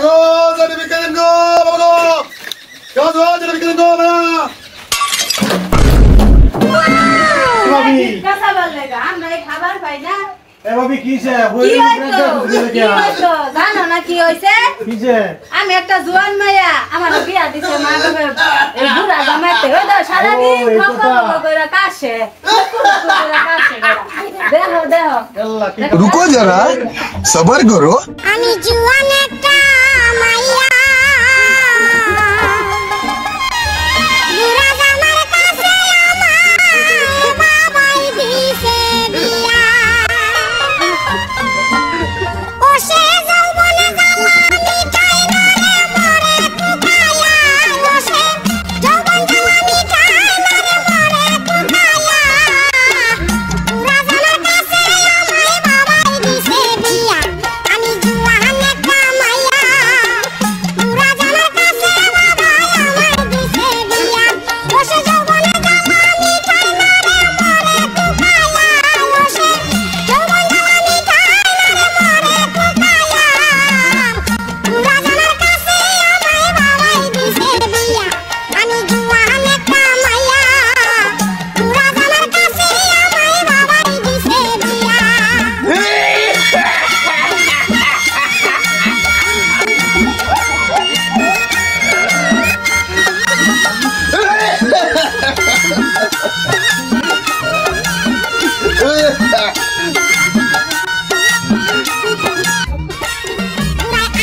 গো যদি বিকেলেন গো বাবা গো কেউ গো যদি বিকেলেন গো বাবা ভাবি কাঁচা ভাল লাগা আমরা এই খাবার পাই না এ ভাবি কিছে কি হইতো জানো না কি হইছে কিছে আমি একটা জোয়ান মাইয়া আমার বিয়া দিছে মা বাবা এই বুড়া জামাইতে ওই তো সারা দিন খাওয়া কইরা কাশে দেখো দেখো रुको जरा सबर करो আমি জুয়ান একটা মাইয়া বুড়া জামার কাছে আমার বাবাই দিছে বিয়া ও সে যৌবনে জামানি চাই না রে মরে কুকায়া ও সে যৌবন জামানি চাই না রে মরে কুকায়া বুড়া জামার কাছে আমার বাবাই দিছে বিয়া আমি জুয়ান একটা মাইয়া বুড়া জামার কাছে বাবাই আমার দিছে বিয়া ও সে যৌবনে জামানি চাই না রে মরে কুকায়া ও সে যৌবন জামানি চাই না রে মরে কুকায়া বুড়া জামার কাছে আমার বাবাই দিছে বিয়া আমি জুয়ান একটা মাইয়া বুড়া জামার কাছে আমার বাবাই দিছে বিয়া পুরাই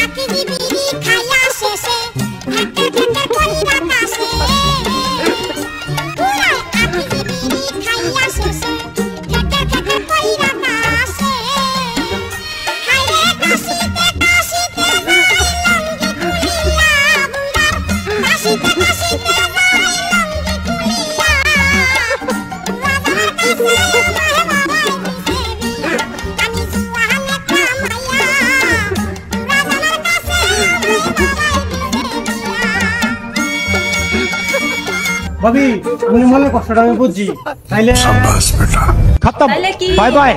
আকি দিবি খাইয়া শেষে ঢাকে ঢাকে কইরা কাশে পুরাই আকি দিবি খাইয়া শেষে ঢাকে ঢাকে কইরা কাশে হায়রে কাশিতে কাশিতে যাই লঙ্গি খুলিয়া বুড়ার কাশিতে কাশিতে যাই লঙ্গি খুলিয়া বুড়া জামার কাছে আমার বাবাই দিছে বিয়া আমি জুয়ান একটা মাইয়া বুড়া জামার কাছে আমার বাবাই দিছে বিয়া ভাবি আমি মনে কষ্টটা আমি বুঝছি তাইলে बस बेटा খতম তাইলে কি বাই বাই